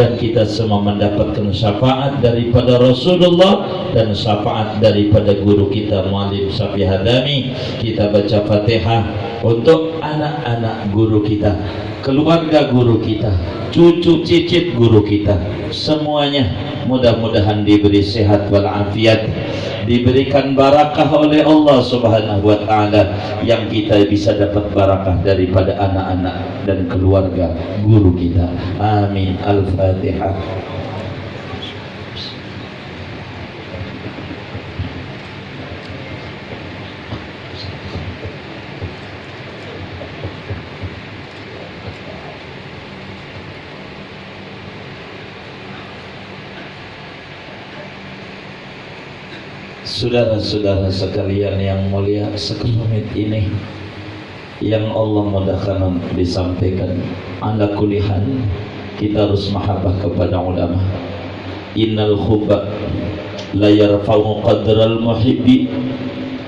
dan kita semua mendapatkan syafaat daripada Rasulullah dan syafaat daripada guru kita Muallim Syafi'i Hadami. Kita baca Fatihah untuk anak-anak guru kita, keluarga guru kita, cucu cicit guru kita, semuanya mudah-mudahan diberi sehat walafiat, diberikan barakah oleh Allah Subhanahu wa taala, yang kita bisa dapat barakah daripada anak-anak dan keluarga guru kita. Amin. Al-Fatihah. Saudara-saudara sekalian yang mulia, sekelumit ini yang Allah mudahkan untuk disampaikan, ala kulihan kita harus mahabbah kepada ulama. Innal hubba la yarfa'u qadral muhibbi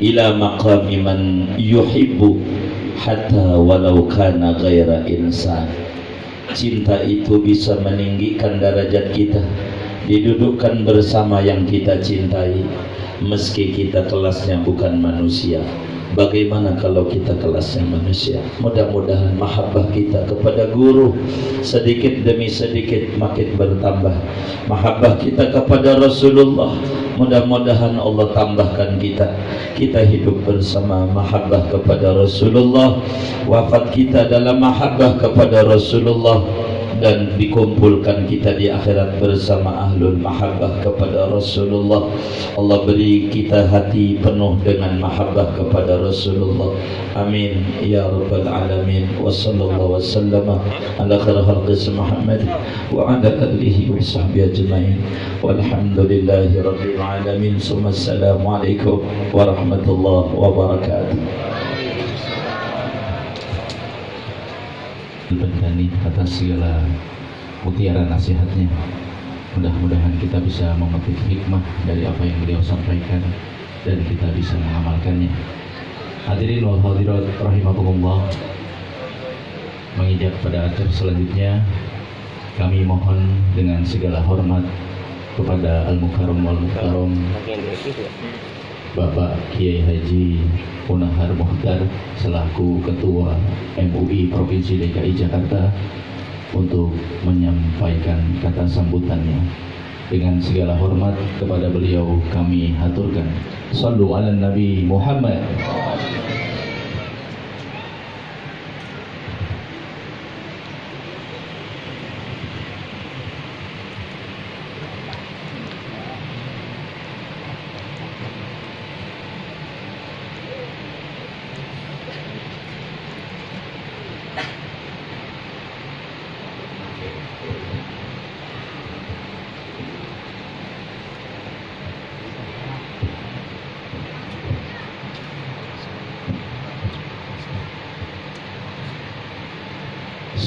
ila maqami man yuhibbu hatta walau kana ghaira insan. Cinta itu bisa meninggikan derajat kita, didudukkan bersama yang kita cintai, meski kita kelasnya bukan manusia. Bagaimana kalau kita kelasnya manusia? Mudah-mudahan mahabbah kita kepada guru sedikit demi sedikit makin bertambah. Mahabbah kita kepada Rasulullah, mudah-mudahan Allah tambahkan kita. Kita hidup bersama mahabbah kepada Rasulullah, wafat kita dalam mahabbah kepada Rasulullah, dan dikumpulkan kita di akhirat bersama ahlul mahabbah kepada Rasulullah. Allah beri kita hati penuh dengan mahabbah kepada Rasulullah. Amin ya rabbal alamin. Wa sallallahu wasallam ala khairil khalqi Muhammad wa ala alihi wa sahbihi ajmain. Walhamdulillahi rabbil alamin. Assalamualaikum warahmatullahi wabarakatuh. Bendani atas segala mutiara nasihatnya. Mudah-mudahan kita bisa memetik hikmah dari apa yang beliau sampaikan dan kita bisa mengamalkannya. Hadirin wal hadirat rahimakumullah, mengijak pada acara selanjutnya, kami mohon dengan segala hormat kepada Al-Mukarram wal Mukarram Bapak Kiai Haji Munahar Mukhtar selaku Ketua MUI Provinsi DKI Jakarta untuk menyampaikan kata sambutannya. Dengan segala hormat kepada beliau kami haturkan Shallu ala Nabi Muhammad.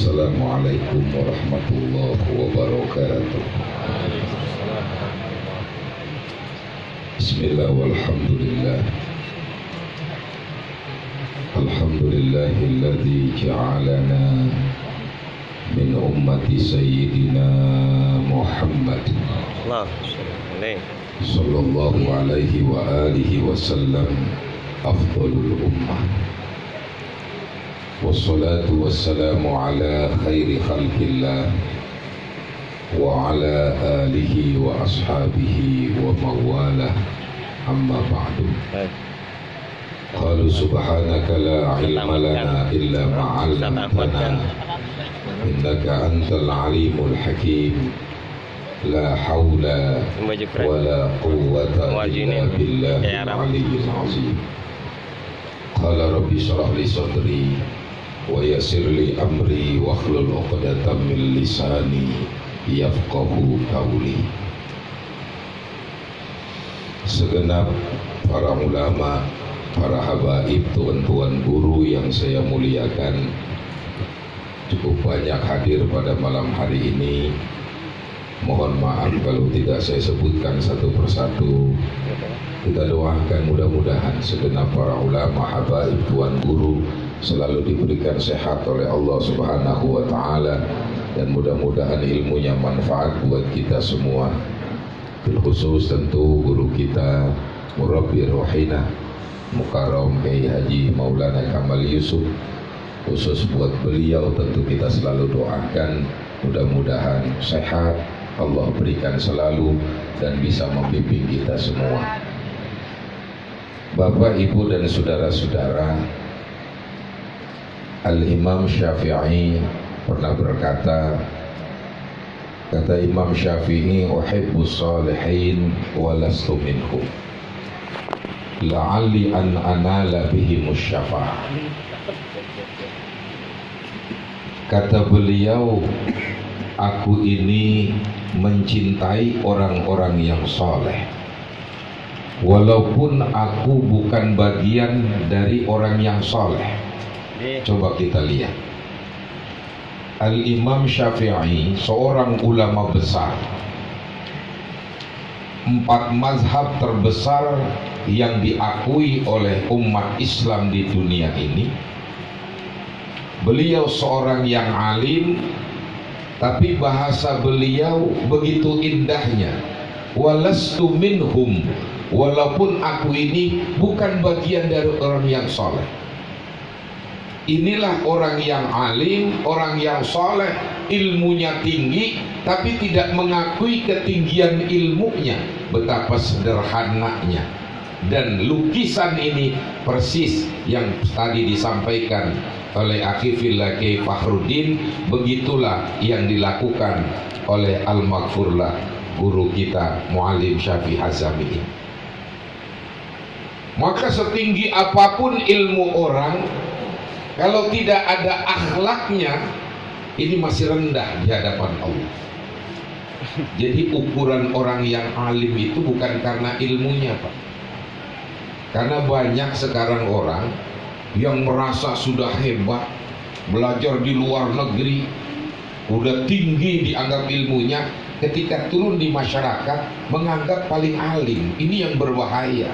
Assalamualaikum warahmatullahi wabarakatuh. Bismillah walhamdulillah. Alhamdulillahilladzi ja'alana min ummati sayyidina Muhammad sallallahu alaihi wa alihi wasallam afdalul ummah. Wassalatu wassalamu ala khairi khalqillah wa ala alihi wa ashabihi wa mawalah, amma ba'du. Qalu subhanaka la ilma lana illa ma 'allamtana innaka antal alimul hakim. La haula wa la quwwata illa billahil aliyyil azim. Qala rabbi shrah li sadri wa yassir li amri wa hlul 'uqdatam min lisani yafqahu qawli. Segenap para ulama, para habaib, tuan-tuan guru yang saya muliakan, cukup banyak hadir pada malam hari ini. Mohon maaf kalau tidak saya sebutkan satu persatu. Kita doakan mudah-mudahan segenap para ulama, habaib, tuan guru selalu diberikan sehat oleh Allah Subhanahu wa taala, dan mudah-mudahan ilmunya manfaat buat kita semua. Terkhusus tentu guru kita Murabbi Rohina Mukarram Kiai Haji Maulana Kamal Yusuf, khusus buat beliau tentu kita selalu doakan mudah-mudahan sehat, Allah berikan selalu dan bisa membimbing kita semua. Bapak, Ibu dan saudara-saudara, Al-Imam Syafi'i pernah berkata, kata Imam Syafi'i, uhibbus salihin wa lastu minhum la'alli an anala bihimus syafa'ah. Kata beliau, aku ini mencintai orang-orang yang soleh walaupun aku bukan bagian dari orang yang soleh. Coba kita lihat, Al-Imam Syafi'i seorang ulama besar, 4 mazhab terbesar yang diakui oleh umat Islam di dunia ini. Beliau seorang yang alim, tapi bahasa beliau begitu indahnya, walastu minhum, walaupun aku ini bukan bagian dari orang yang soleh. Inilah orang yang alim, orang yang soleh, ilmunya tinggi, tapi tidak mengakui ketinggian ilmunya. Betapa sederhananya. Dan lukisan ini persis yang tadi disampaikan oleh Akhi Fillah Kiai Fakhruddin, begitulah yang dilakukan oleh Al-Maghfurlah, guru kita Muallim Syafi'i Hazami. Maka setinggi apapun ilmu orang, kalau tidak ada akhlaknya, ini masih rendah di hadapan Allah. Jadi ukuran orang yang alim itu bukan karena ilmunya, Pak. Karena banyak sekarang orang yang merasa sudah hebat, belajar di luar negeri, udah tinggi dianggap ilmunya, ketika turun di masyarakat menganggap paling alim. Ini yang berbahaya.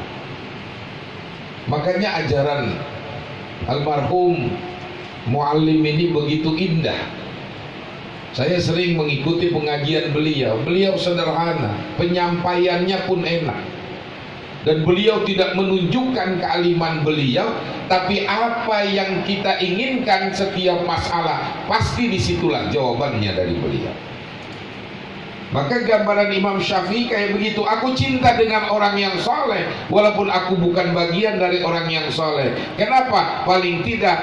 Makanya ajaran almarhum Muallim ini begitu indah. Saya sering mengikuti pengajian beliau. Beliau sederhana, penyampaiannya pun enak. Dan beliau tidak menunjukkan kealiman beliau, tapi apa yang kita inginkan setiap masalah, pasti disitulah jawabannya dari beliau. Maka gambaran Imam Syafi'i kayak begitu. Aku cinta dengan orang yang soleh walaupun aku bukan bagian dari orang yang soleh. Kenapa? Paling tidak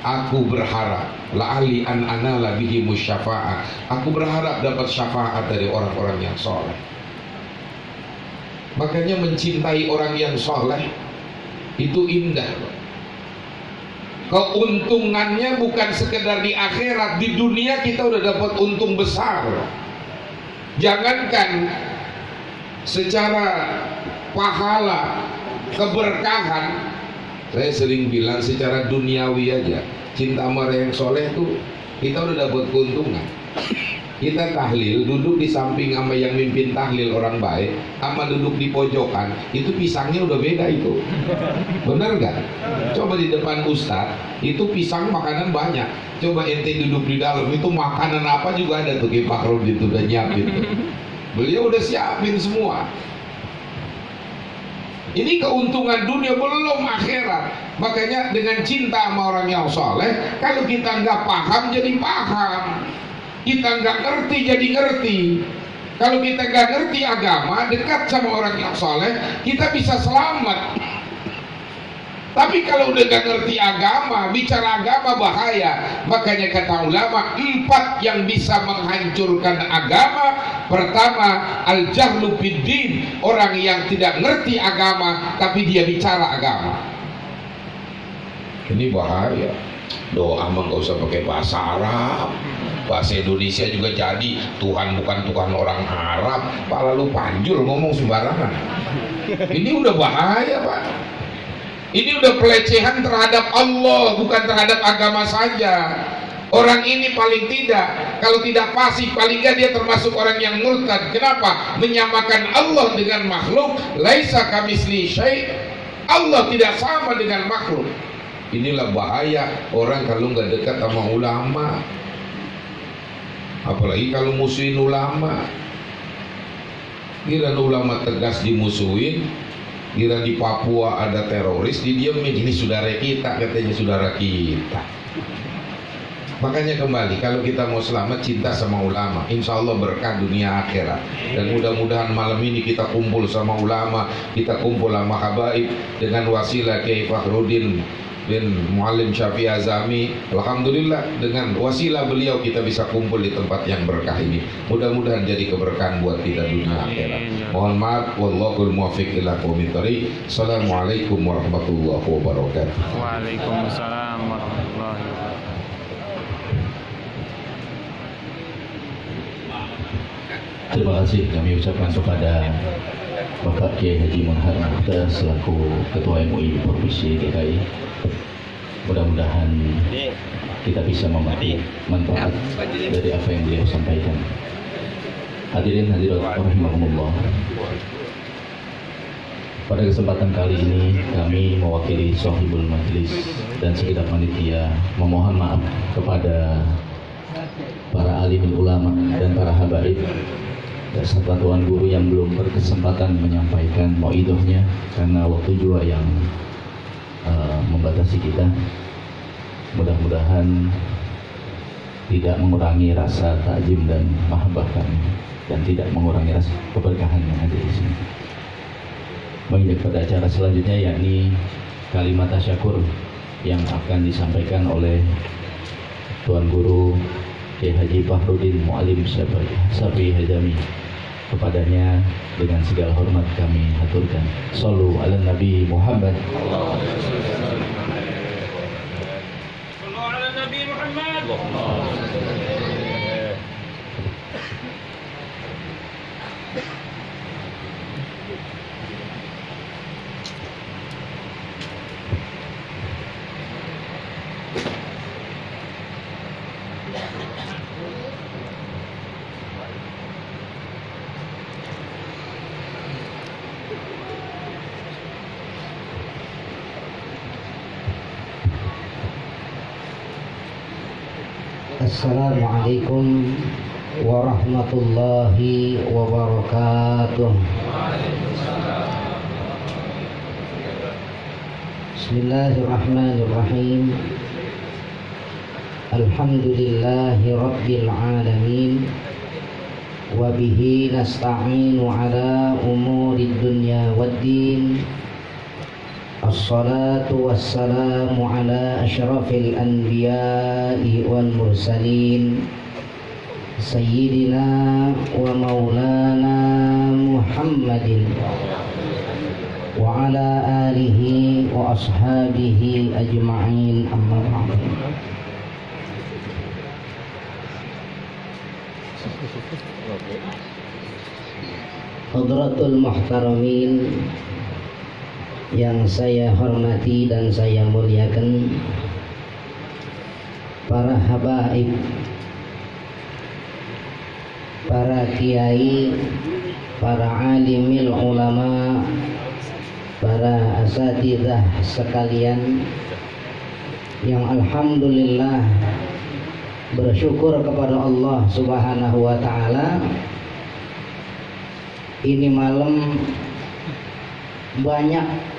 aku berharap la'ali an anala bihi musyafa'ah. Aku berharap dapat syafaat dari orang-orang yang soleh. Makanya mencintai orang yang soleh itu indah. Keuntungannya bukan sekedar di akhirat, di dunia kita udah dapat untung besar. Jangankan secara pahala, keberkahan, saya sering bilang secara duniawi aja, cinta sama yang soleh tuh kita udah dapat keuntungan. Kita tahlil, duduk di samping sama yang mimpin tahlil orang baik, sama duduk di pojokan, itu pisangnya udah beda itu. Bener gak? Coba di depan ustaz, itu pisang makanan banyak. Coba ente duduk di dalam, itu makanan apa juga ada tuh, Ki Fakhrul itu udah nyiapin tuh. Beliau udah siapin semua. Ini keuntungan dunia, belum akhirat. Makanya dengan cinta sama orang yang soleh, kalau kita nggak paham jadi paham, kita nggak ngerti jadi ngerti. Kalau kita nggak ngerti agama, dekat sama orang yang soleh, kita bisa selamat. Tapi kalau udah nggak ngerti agama, bicara agama bahaya. Makanya kata ulama, 4 yang bisa menghancurkan agama. Pertama, al-jahlu biddin, orang yang tidak ngerti agama tapi dia bicara agama. Ini bahaya. Doa mah nggak usah pakai bahasa Arab, bahasa Indonesia juga jadi. Tuhan bukan Tuhan orang Arab, pala lu panjul ngomong sembarangan. Ini udah bahaya, Pak. Ini udah pelecehan terhadap Allah, bukan terhadap agama saja. Orang ini paling tidak, kalau tidak fasik, paling tidak dia termasuk orang yang murtad. Kenapa? Menyamakan Allah dengan makhluk. Laisa kamitsli syai'. Allah tidak sama dengan makhluk. Inilah bahaya orang kalau nggak dekat sama ulama. Apalagi kalau musuhin ulama. Giliran ulama tegas dimusuhin, giliran di Papua ada teroris didiemin. Ini saudara kita, katanya saudara kita. Makanya kembali, kalau kita mau selamat, cinta sama ulama, insya Allah berkah dunia akhirat. Dan mudah-mudahan malam ini kita kumpul sama ulama, kita kumpul sama habaib dengan wasilah Kiai Fakhruddin bin Muallim Syafi'i Azami. Alhamdulillah dengan wasilah beliau kita bisa kumpul di tempat yang berkah ini. Mudah-mudahan jadi keberkahan buat kita dunia akhirat. Mohon maaf, wallahul muwaffiq ila aqwamit thoriq. Assalamualaikum warahmatullahi wabarakatuh. Waalaikumsalam warahmatullahi wabarakatuh. Terima kasih kami ucapkan kepada Bapak Kiai Haji Munhar Mukhtar selaku Ketua MUI Provinsi DKI. Mudah-mudahan kita bisa memetik manfaat dari apa yang beliau sampaikan. Hadirin hadirat rahimakumullah. Pada kesempatan kali ini kami mewakili Sohibul Majlis dan segenap panitia memohon maaf kepada para alim ulama dan para habaib serta tuan guru yang belum berkesempatan menyampaikan mauidahnya karena waktu juga yang membatasi kita. Mudah-mudahan tidak mengurangi rasa takjim dan mahabbah kami dan tidak mengurangi rasa keberkahan yang ada di sini. Menginjak pada acara selanjutnya yakni kalimat tasyakur yang akan disampaikan oleh Tuan Guru Kiai Haji Fakhruddin Muallim Syafi'i Azami. Kepadanya dengan segala hormat kami haturkan. Shallu ala Nabi Muhammad. Assalamualaikum warahmatullahi wabarakatuh. Bismillahirrahmanirrahim. Alhamdulillahi rabbil alamin. Wa bihi nasta'inu ala umuri dunya waddin. Assalatu wassalamu ala asyrafil anbiya'i wal mursalin Sayyidina wa maulana Muhammadin wa ala alihi wa ashabihi ajma'in, amma ba'd. Hadratul muhtaramin yang saya hormati dan saya muliakan, para habaib, para kiai, para alimil ulama, para asatidzah sekalian yang alhamdulillah bersyukur kepada Allah Subhanahu wa taala, ini malam banyak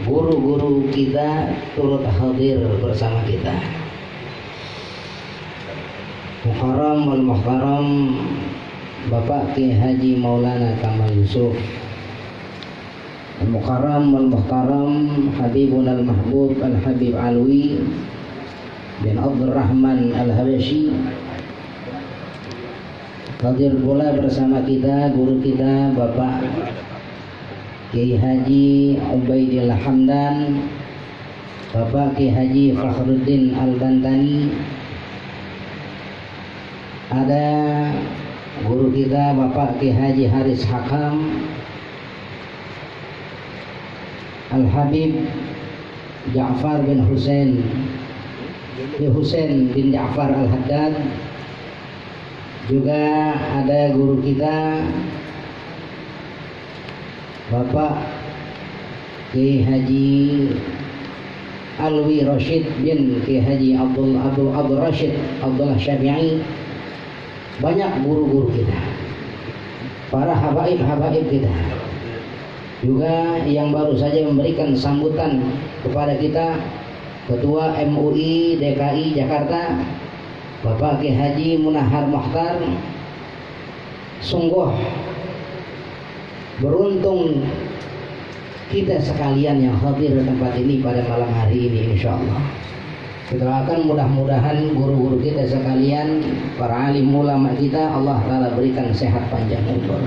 guru-guru kita turut hadir bersama kita. Muhtaram wal muhtaram Bapak Kiai Haji Maulana Kamal Yusuf, Muhtaram wal muhtaram Habibun al Mahbub al Habib Alwi bin Abdul Rahman al Habashi. Hadir pula bersama kita guru kita Bapak Kiai Haji Ubaidillah Hamdan, Bapak Kiai Haji Fakhruddin Al-Bantani. Ada guru kita Bapak Kiai Haji Haris Hakam, Al-Habib Ja'far bin Husain bin Ja'far Al-Haddad. Juga ada guru kita Bapak Kiai Haji Alwi Rashid bin Kiai Haji Abdul Rashid Abdullah Syafi'i. banyak guru-guru kita, para habaib-habaib kita, juga yang baru saja memberikan sambutan kepada kita, Ketua MUI DKI Jakarta, Bapak Ki Haji Munahar Mokhtar. Sungguh beruntung kita sekalian yang hadir di tempat ini pada malam hari ini, insya Allah. Kita akan mudah-mudahan guru-guru kita sekalian, para alim ulama kita, Allah Ta'ala berikan sehat panjang umur.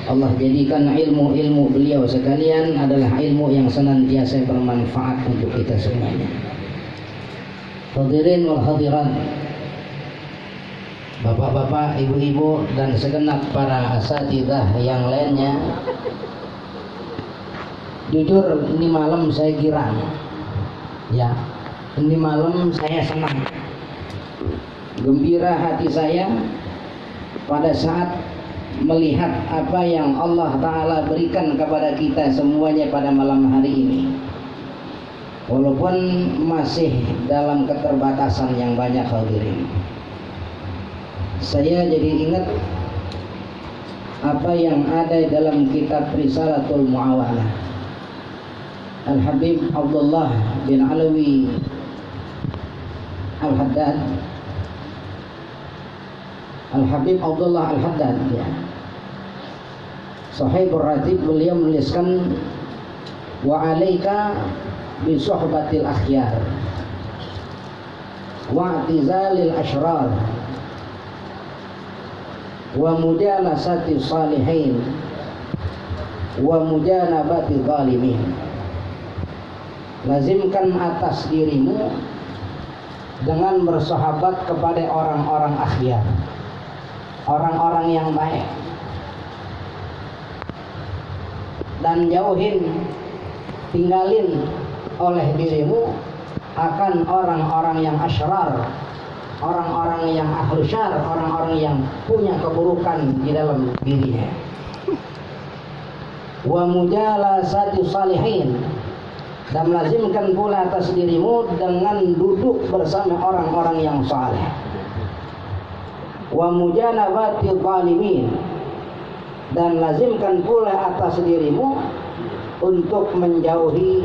Allah jadikan ilmu-ilmu beliau sekalian adalah ilmu yang senantiasa bermanfaat untuk kita semuanya. Hadirin wal hadirat, bapak-bapak, ibu-ibu, dan segenap para asatidzah yang lainnya. Jujur ini malam saya girang, ya, ini malam saya senang, gembira hati saya pada saat melihat apa yang Allah Ta'ala berikan kepada kita semuanya pada malam hari ini. Walaupun masih dalam keterbatasan yang banyak hadirin, saya jadi ingat apa yang ada dalam kitab Risalatul Mu'awanah. Al-Habib Abdullah bin Alawi Al-Haddad, Al-Habib Abdullah Al-Haddad, ya, Sahibur Ratib, beliau menuliskan, wa alaika bi suhbatil akhyar wa i'tizalil ashrar wa mujalasati salihin wa mujanabati zalimin. Lazimkan atas dirimu dengan bersahabat kepada orang-orang akhyar, orang-orang yang baik, dan tinggalin oleh dirimu akan orang-orang yang asyrar, orang-orang yang ahlu syar, orang-orang yang punya keburukan di dalam dirinya. Wa mujalasati salihin, dan melazimkan pula atas dirimu dengan duduk bersama orang-orang yang saleh. Wa mujanabati zalimin, dan lazimkan pula atas dirimu untuk menjauhi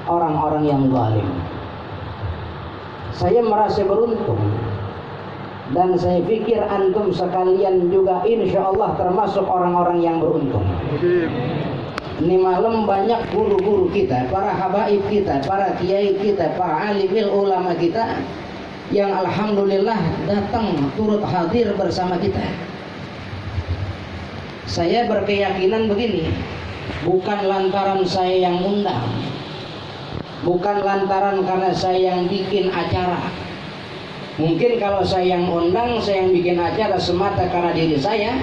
orang-orang yang zalim. Saya merasa beruntung, dan saya pikir antum sekalian juga insya Allah termasuk orang-orang yang beruntung. Ini malam banyak guru-guru kita, para habaib kita, para kiai kita, para alimil ulama kita yang alhamdulillah datang turut hadir bersama kita. Saya berkeyakinan begini, bukan lantaran saya yang undang, bukan lantaran karena saya yang bikin acara. Mungkin kalau saya yang undang, saya yang bikin acara semata karena diri saya,